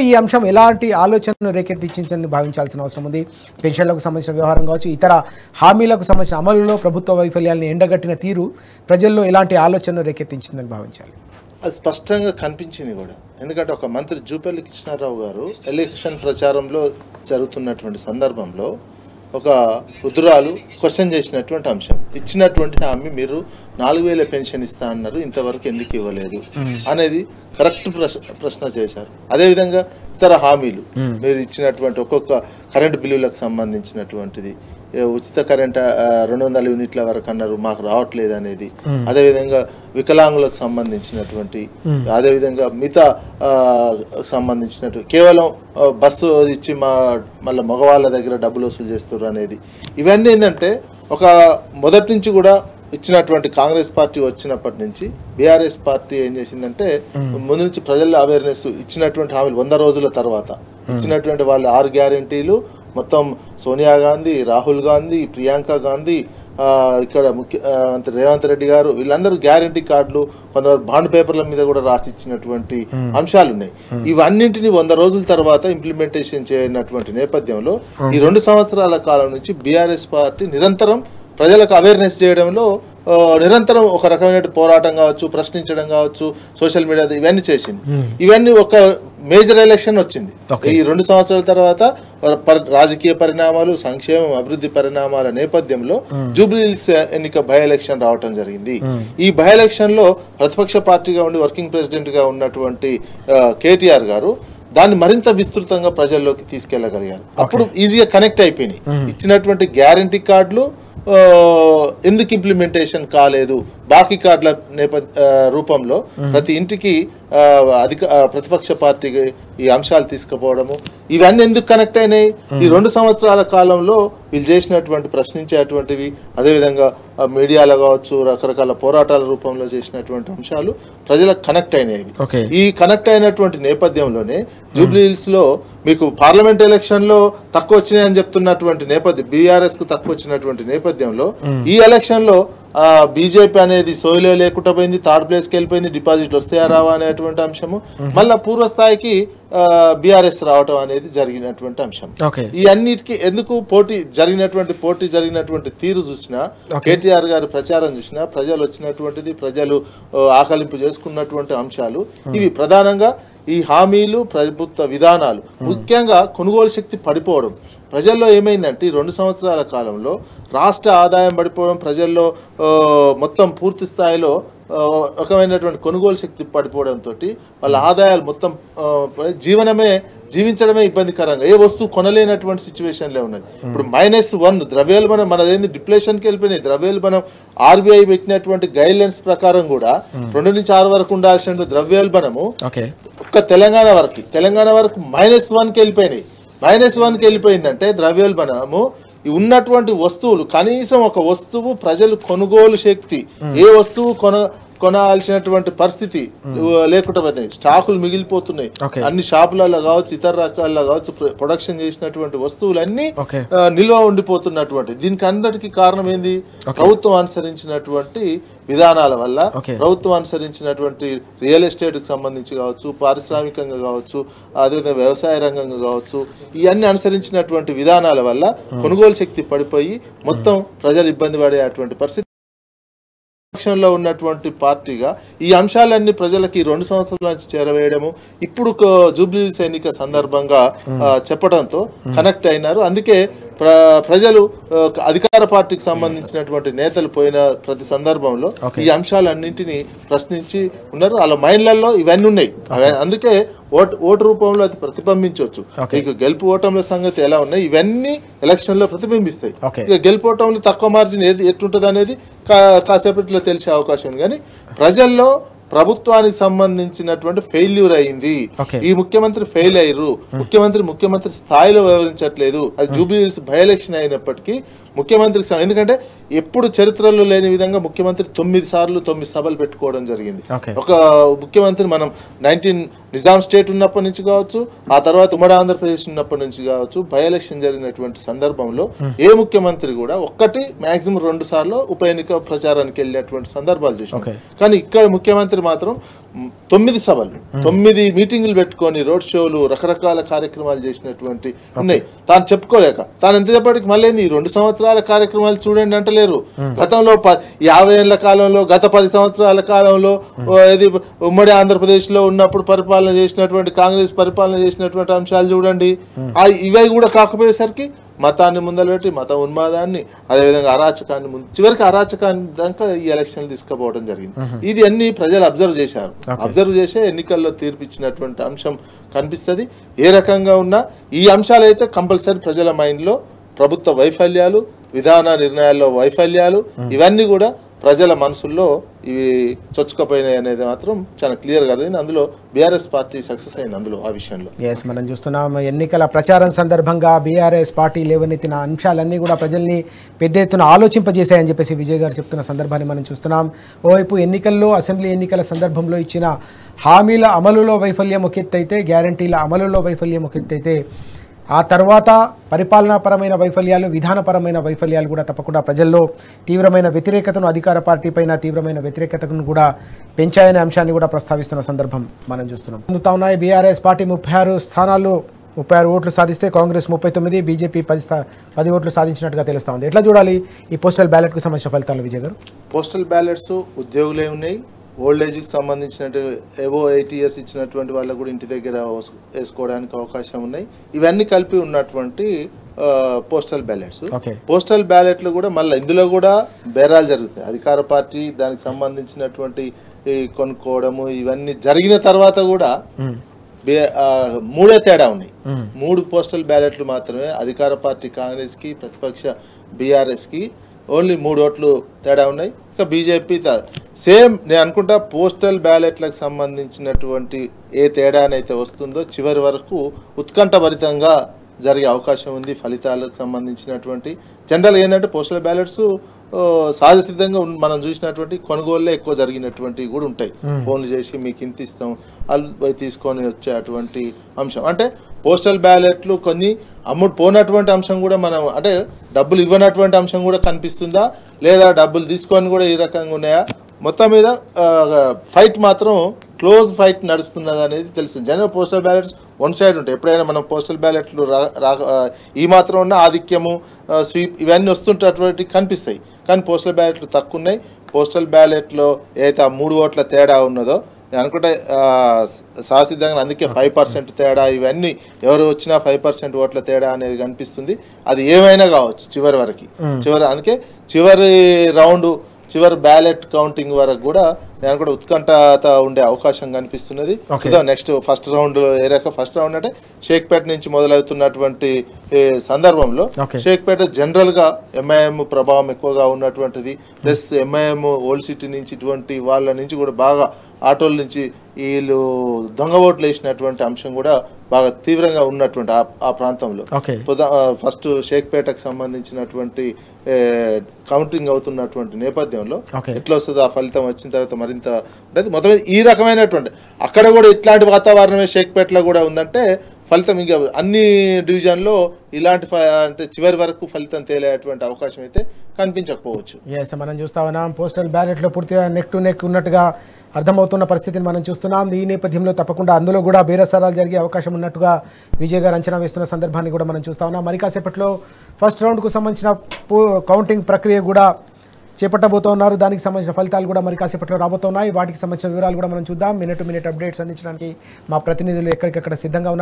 ఈ అంశం ఎలాంటి ఆలోచనను రేకెత్తించిందని భావించాల్సిన అవసరం ఉంది. పెన్షన్లకు సంబంధించిన వ్యవహారం కావచ్చు, ఇతర హామీలకు సంబంధించిన అమలులో ప్రభుత్వ వైఫల్యాలను ఎండగట్టిన తీరు ప్రజల్లో ఎలాంటి ఆలోచనను రేకెత్తించిందని భావించాలి. అది స్పష్టంగా కనిపించింది కూడా. ఎందుకంటే ఒక మంత్రి జూపల్లి కృష్ణారావు గారు ఎలక్షన్ ప్రచారంలో జరుగుతున్నటువంటి సందర్భంలో ఒక వృద్ధురాలు క్వశ్చన్ చేసినటువంటి అంశం, ఇచ్చినటువంటి హామీ మీరు 4000 పెన్షన్ ఇస్తా అన్నారు, ఇంతవరకు ఎందుకు ఇవ్వలేదు అనేది కరెక్ట్ ప్రశ్న చేశారు. అదేవిధంగా ఇతర హామీలు మీరు ఇచ్చినటువంటి ఒక్కొక్క కరెంటు బిల్లులకు సంబంధించినటువంటిది, ఉచిత కరెంట్ 200 యూనిట్ల వరకు అన్నారు, మాకు రావట్లేదు అనేది, అదేవిధంగా వికలాంగులకు సంబంధించినటువంటి, అదేవిధంగా మిగతా సంబంధించినటువంటి కేవలం బస్సు ఇచ్చి మళ్ళీ మగవాళ్ళ దగ్గర డబ్బులు వసూలు చేస్తారు అనేది, ఇవన్నీ ఏంటంటే ఒక మొదటి నుంచి కూడా ఇచ్చినటువంటి కాంగ్రెస్ పార్టీ వచ్చినప్పటి నుంచి బీఆర్ఎస్ పార్టీ ఏం చేసిందంటే ముందు నుంచి ప్రజల్లో అవేర్నెస్ ఇచ్చినటువంటి హామీలు 100 రోజుల తర్వాత ఇచ్చినటువంటి వాళ్ళు 6 గ్యారెంటీలు మొత్తం సోనియా గాంధీ, రాహుల్ గాంధీ, ప్రియాంక గాంధీ, ఇక్కడ ముఖ్యమంత్రి రేవంత్ రెడ్డి గారు వీళ్ళందరూ గ్యారెంటీ కార్డులు కొందరు బాండ్ పేపర్ల మీద కూడా రాసి ఇచ్చినటువంటి అంశాలు ఉన్నాయి. ఇవన్నింటినీ 100 రోజుల తర్వాత ఇంప్లిమెంటేషన్ చేయనటువంటి నేపథ్యంలో ఈ 2 సంవత్సరాల కాలం నుంచి బీఆర్ఎస్ పార్టీ నిరంతరం ప్రజలకు అవేర్నెస్ చేయడంలో నిరంతరం ఒక రకమైన పోరాటం కావచ్చు, ప్రశ్నించడం కావచ్చు, సోషల్ మీడియా ఇవన్నీ చేసింది. ఇవన్నీ ఒక మేజర్ ఎలక్షన్ వచ్చింది. ఈ 2 సంవత్సరాల తర్వాత రాజకీయ పరిణామాలు, సంక్షేమం, అభివృద్ధి పరిణామాల నేపథ్యంలో జూబ్లీహిల్స్ ఎన్నిక బై ఎలక్షన్ రావటం జరిగింది. ఈ బై ఎలక్షన్ లో ప్రతిపక్ష పార్టీగా ఉండి వర్కింగ్ ప్రెసిడెంట్ గా ఉన్నటువంటి కేటీఆర్ గారు దాన్ని మరింత విస్తృతంగా ప్రజల్లోకి తీసుకెళ్లగలిగారు. అప్పుడు ఈజీగా కనెక్ట్ అయిపోయినాయి. ఇచ్చినటువంటి గ్యారంటీ కార్డులు ఎందుకు ఇంప్లిమెంటేషన్ కాలేదు, బాకీ కార్డుల రూపంలో ప్రతి ఇంటికి ప్రతిపక్ష పార్టీకి ఈ అంశాలు తీసుకుపోవడము, ఇవన్నీ ఎందుకు కనెక్ట్ అయినాయి? ఈ 2 సంవత్సరాల కాలంలో వీళ్ళు చేసినటువంటి ప్రశ్నించేటువంటివి, అదేవిధంగా మీడియాలో కావచ్చు, రకరకాల పోరాటాల రూపంలో చేసినటువంటి అంశాలు ప్రజలకు కనెక్ట్ అయినాయి. ఈ కనెక్ట్ అయినటువంటి నేపథ్యంలోనే జూబ్లీహిల్స్ లో మీకు పార్లమెంట్ ఎలక్షన్ లో తక్కువ వచ్చినాయని చెప్తున్నటువంటి నేపథ్యం, బీఆర్ఎస్ కు తక్కువ వచ్చినటువంటి నేపథ్యంలో ఈ ఎలక్షన్ లో బీజేపీ అనేది సోయిలో లేకుండా పోయింది, 3rd ప్లేస్కి వెళ్ళిపోయింది. డిపాజిట్లు వస్తాయా రావా అనేటువంటి అంశము, మళ్ళా పూర్వస్థాయికి బీఆర్ఎస్ రావటం అనేది జరిగినటువంటి అంశం. ఈ అన్నిటికీ ఎందుకు పోటీ జరిగినటువంటి తీరు చూసినా, కేటీఆర్ గారి ప్రచారం చూసినా, ప్రజలు వచ్చినటువంటిది, ప్రజలు ఆకలింపు చేసుకున్నటువంటి అంశాలు ఇవి ప్రధానంగా ఈ హామీలు, ప్రభుత్వ విధానాలు, ముఖ్యంగా కొనుగోలు శక్తి పడిపోవడం. ప్రజల్లో ఏమైందంటే ఈ 2 సంవత్సరాల కాలంలో రాష్ట్ర ఆదాయం పడిపోవడం, ప్రజల్లో మొత్తం పూర్తి స్థాయిలో రకమైనటువంటి కొనుగోలు శక్తి పడిపోవడంతో వాళ్ళ ఆదాయాలు మొత్తం జీవించడమే ఇబ్బందికరంగా, ఏ వస్తువు కొనలేనటువంటి సిచ్యువేషన్లో ఉన్నది. ఇప్పుడు -1 ద్రవ్యోల్బణం మనదేంది డిప్లేషన్కి వెళ్ళిపోయినాయి. ద్రవ్యోల్బణం ఆర్బీఐ పెట్టినటువంటి గైడ్ లైన్స్ ప్రకారం కూడా 2 నుంచి 6 వరకు ఉండాల్సిన ద్రవ్యోల్బణము ఒక్క తెలంగాణ వరకు -1కి వెళ్ళిపోయినాయి. -1కి వెళ్ళిపోయిందంటే ద్రవ్యోల్బణము ఉన్నటువంటి వస్తువులు, కనీసం ఒక వస్తువు ప్రజలు కొనుగోలు శక్తి, ఏ వస్తువు కొనాల్సినటువంటి పరిస్థితి లేకుండా పోతున్నాయి. స్టాకులు మిగిలిపోతున్నాయి. అన్ని షాపులలో కావచ్చు, ఇతర రకాల్లో కావచ్చు, ప్రొడక్షన్ చేసినటువంటి వస్తువులన్నీ నిల్వ ఉండిపోతున్నటువంటి, దీనికి అందరికీ కారణం ఏంది? ప్రభుత్వం అనుసరించినటువంటి విధానాల వల్ల, ప్రభుత్వం అనుసరించినటువంటి రియల్ ఎస్టేట్ కి సంబంధించి కావచ్చు, పారిశ్రామికంగా కావచ్చు, అదేవిధంగా వ్యవసాయ రంగంగా కావచ్చు, ఇవన్నీ అనుసరించినటువంటి విధానాల వల్ల కొనుగోలు శక్తి పడిపోయి మొత్తం ప్రజలు ఇబ్బంది పడేటువంటి పరిస్థితి లో ఉన్నటువంటి పార్టీగా ఈ అంశాలన్నీ ప్రజలకి 2 సంవత్సరాల నుంచి చేరవేయడము, ఇప్పుడు జూబ్లీహిల్స్ ఎన్నిక సందర్భంగా చెప్పడంతో కనెక్ట్ అయినారు. అందుకే ప్రజలు అధికార పార్టీకి సంబంధించినటువంటి నేతలు పోయిన ప్రతి సందర్భంలో ఈ అంశాలన్నింటినీ ప్రశ్నించి ఉన్నారు. వాళ్ళ మైండ్లలో ఇవన్నీ ఉన్నాయి. అందుకే ఓటు రూపంలో అది ప్రతిబింబించవచ్చు. మీకు గెలుపు ఓటంల సంగతి ఎలా ఉన్నాయి, ఇవన్నీ ఎలక్షన్ లో ప్రతిబింబిస్తాయి. ఇక గెలుపు ఓటంలో తక్కువ మార్జిన్ ఎట్లుంటది అనేది కాసేపట్లో తెలిసే అవకాశం ఉంది. కానీ ప్రజల్లో ప్రభుత్వానికి సంబంధించినటువంటి ఫెయిల్యూర్ అయింది. ఈ ముఖ్యమంత్రి ఫెయిల్ అయ్యారు, ముఖ్యమంత్రి స్థాయిలో వ్యవహరించట్లేదు. అది జూబ్లీహిల్స్ బై ఎలక్షన్ అయినప్పటికీ ముఖ్యమంత్రికి, ఎందుకంటే ఎప్పుడు చరిత్రలో లేని విధంగా ముఖ్యమంత్రి 9 సార్లు 9 సభలు పెట్టుకోవడం జరిగింది. ఒక ముఖ్యమంత్రి మనం నిజాం స్టేట్ ఉన్నప్పటి నుంచి కావచ్చు, ఆ తర్వాత ఉమ్మడి ఆంధ్రప్రదేశ్ ఉన్నప్పటి నుంచి కావచ్చు, బై ఎలక్షన్ జరిగినటువంటి సందర్భంలో ఏ ముఖ్యమంత్రి కూడా ఒక్కటి మాక్సిమం 2 సార్లు ఉప ఎన్నిక ప్రచారానికి వెళ్ళినటువంటి సందర్భాలు చూసాం. కానీ ఇక్కడ ముఖ్యమంత్రి మాత్రం 9 సభలు 9 మీటింగులు పెట్టుకొని రోడ్ షోలు రకరకాల కార్యక్రమాలు చేసినటువంటి ఉన్నాయి. తాను చెప్పుకోలేక తాను ఎంతసేపటికి మళ్ళీ ఈ 2 సంవత్సరాల కార్యక్రమాలు చూడండి అంటలేరు. గతంలో 50 ఏళ్ల కాలంలో, గత 10 సంవత్సరాల కాలంలో ఇది ఉమ్మడి ఆంధ్రప్రదేశ్ లో ఉన్నప్పుడు పరిపాలన చేసినటువంటి కాంగ్రెస్ పరిపాలన చేసినటువంటి అంశాలు చూడండి. ఇవి కూడా కాకపోయేసరికి మతాన్ని ముందలు పెట్టి మత ఉన్మాదాన్ని, అదేవిధంగా అరాచకాన్ని చివరికి అరాచకాన్ని దాకా ఈ ఎలక్షన్లు తీసుకుపోవడం జరిగింది. ఇది అన్ని ప్రజలు అబ్జర్వ్ చేశారు. అబ్జర్వ్ చేసే ఎన్నికల్లో తీర్పిచ్చినటువంటి అంశం కనిపిస్తుంది. ఏ రకంగా ఉన్నా ఈ అంశాలు అయితే కంపల్సరీ ప్రజల మైండ్లో ప్రభుత్వ వైఫల్యాలు, విధాన నిర్ణయాల్లో వైఫల్యాలు ఇవన్నీ కూడా ప్రజల మనసుల్లో ఇవి చొచ్చుకపోయినాయి అనేది మాత్రం చాలా క్లియర్గా అయింది. అందులో బీఆర్ఎస్ పార్టీ సక్సెస్ అయింది అందులో ఆ విషయంలో. ఎస్, మనం చూస్తున్నాం ఎన్నికల ప్రచారం సందర్భంగా బీఆర్ఎస్ పార్టీ లేవనెత్తిన అంశాలన్నీ కూడా ప్రజల్ని పెద్ద ఎత్తున ఆలోచింపజేశాయని చెప్పేసి విజయ్ గారు చెప్తున్న సందర్భాన్ని మనం చూస్తున్నాం. ఓవైపు ఎన్నికల్లో, అసెంబ్లీ ఎన్నికల సందర్భంలో ఇచ్చిన హామీల అమలులో వైఫల్యం ఒక ఎత్తు అయితే, గ్యారంటీల అమలులో వైఫల్యం ఒక ఎత్తు అయితే, ఆ తర్వాత పరిపాలనాపరమైన వైఫల్యాలు, విధానపరమైన వైఫల్యాలు కూడా తప్పకుండా ప్రజల్లో తీవ్రమైన వ్యతిరేకతను, అధికార పార్టీ పైన తీవ్రమైన వ్యతిరేకతను కూడా పెంచాయనే అంశాన్ని కూడా ప్రస్తావిస్తున్న సందర్భం మనం చూస్తున్నాం. అందుతా ఉన్నాయి బీఆర్ఎస్ పార్టీ 36 స్థానాల్లో 36 ఓట్లు సాధిస్తే కాంగ్రెస్ 39, బీజేపీ 10 ఓట్లు సాధించినట్టుగా తెలుస్తా ఉంది. ఎట్లా చూడాలి ఈ పోస్టల్ బ్యాలెట్కు సంబంధించిన ఫలితాలు విజయ్ గారు? పోస్టల్ బ్యాలెట్స్ ఉద్యోగులే ఉన్నాయి. ఓల్డ్ ఏజ్కి సంబంధించినట్టు ఏవో 80 ఇయర్స్ ఇచ్చినటువంటి వాళ్ళకు కూడా ఇంటి దగ్గర వేసుకోవడానికి అవకాశం ఉన్నాయి. ఇవన్నీ కలిపి ఉన్నటువంటి పోస్టల్ బ్యాలెట్స్. పోస్టల్ బ్యాలెట్లు కూడా మళ్ళీ ఇందులో కూడా బేరాలు జరుగుతాయి. అధికార పార్టీ దానికి సంబంధించినటువంటి కొనుక్కోవడము ఇవన్నీ జరిగిన తర్వాత కూడా 3 తేడా ఉన్నాయి. 3 పోస్టల్ బ్యాలెట్లు మాత్రమే అధికార పార్టీ కాంగ్రెస్ కి, ప్రతిపక్ష బీఆర్ఎస్ కి ఓన్లీ 3 ఓట్లు తేడా ఉన్నాయి. ఇక బీజేపీ సేమ్ నేను అనుకుంటా పోస్టల్ బ్యాలెట్లకు సంబంధించినటువంటి ఏ తేడానైతే వస్తుందో చివరి వరకు ఉత్కంఠభరితంగా జరిగే అవకాశం ఉంది. ఫలితాలకు సంబంధించినటువంటి జనరల్ ఏంటంటే పోస్టల్ బ్యాలెట్స్ సహజసిద్ధంగా మనం చూసినటువంటి కొనుగోళ్ళే ఎక్కువ జరిగినటువంటివి కూడా ఉంటాయి. ఫోన్లు చేసి మీకు ఇంత ఇస్తాం అవి తీసుకొని వచ్చేటువంటి అంశం. అంటే పోస్టల్ బ్యాలెట్లు కొన్ని పోనటువంటి అంశం కూడా మనం, అంటే డబ్బులు ఇవ్వనటువంటి అంశం కూడా కనిపిస్తుందా, లేదా డబ్బులు తీసుకొని కూడా ఈ రకంగా ఉన్నాయా, మొత్తం మీద ఫైట్ మాత్రం క్లోజ్ ఫైట్ నడుస్తున్నది అనేది తెలుస్తుంది. General postal ballots one side ఉంటాయి. ఎప్పుడైనా మనం పోస్టల్ బ్యాలెట్లు ఈ మాత్రం ఉన్న ఆధిక్యము, స్వీప్ ఇవన్నీ వస్తుంటటువంటి కనిపిస్తాయి. కానీ పోస్టల్ బ్యాలెట్లు తక్కువ ఉన్నాయి. పోస్టల్ బ్యాలెట్లో ఏదైతే 3 ఓట్ల తేడా ఉన్నదో నేను అనుకుంటే సహసిద్ధంగా అందుకే 5% తేడా, ఇవన్నీ ఎవరు వచ్చినా 5% ఓట్ల తేడా అనేది కనిపిస్తుంది. అది ఏమైనా కావచ్చు చివరి వరకు, అందుకే చివరి రౌండ్, చివరి బ్యాలెట్ కౌంటింగ్ వరకు కూడా నేను కూడా ఉత్కంఠత ఉండే అవకాశం కనిపిస్తున్నది. Next first round first round అంటే షేక్పేట నుంచి మొదలవుతున్నటువంటి సందర్భంలో షేక్పేట జనరల్ గా ఎంఐఎం ప్రభావం ఎక్కువగా ఉన్నటువంటిది. ప్లస్ ఎంఐఎం ఓల్డ్ సిటీ నుంచి ఇటువంటి వాళ్ళ నుంచి కూడా బాగా ఆటోల నుంచి వీళ్ళు దొంగ ఓట్లు వేసినటువంటి అంశం కూడా బాగా తీవ్రంగా ఉన్నటువంటి ఆ ప్రాంతంలో ఫస్ట్ షేక్పేటకు సంబంధించినటువంటి కౌంటింగ్ అవుతున్నటువంటి నేపథ్యంలో ఎట్లా వస్తుందో ఆ ఫలితం వచ్చిన తర్వాత మరింత అంటే మొత్తం ఈ రకమైనటువంటి అక్కడ కూడా ఇట్లాంటి వాతావరణమే షేక్పేటలో కూడా ఉందంటే ఫలితం ఇంకా అన్ని డివిజన్లో ఇలాంటి అంటే చివరి వరకు ఫలితం తేలేటువంటి అవకాశం అయితే కనిపించకపోవచ్చు. మనం చూస్తా ఉన్నాం పోస్టల్ బ్యాలెట్లో పూర్తిగా నెక్ టు నెక్ ఉన్నట్టుగా అర్థమవుతున్న పరిస్థితిని మనం చూస్తున్నాం. ఈ నేపథ్యంలో తప్పకుండా అందులో కూడా బేరసారాలు జరిగే అవకాశం ఉన్నట్టుగా విజయ్ గారు అంచనా వేస్తున్న సందర్భాన్ని కూడా మనం చూస్తా ఉన్నాం. మరి కాసేపట్లో ఫస్ట్ రౌండ్కు సంబంధించిన కౌంటింగ్ ప్రక్రియ కూడా చేపట్టబోతున్నారు. దానికి సంబంధించిన ఫలితాలు కూడా మరి కాసేపట్లో రాబోతున్నాయి. వాటికి సంబంధించిన వివరాలు కూడా మనం చూద్దాం. మినిట్ టు మినిట్ అప్డేట్స్ అందించడానికి మా ప్రతినిధులు ఎక్కడికక్కడ సిద్ధంగా ఉన్నారు.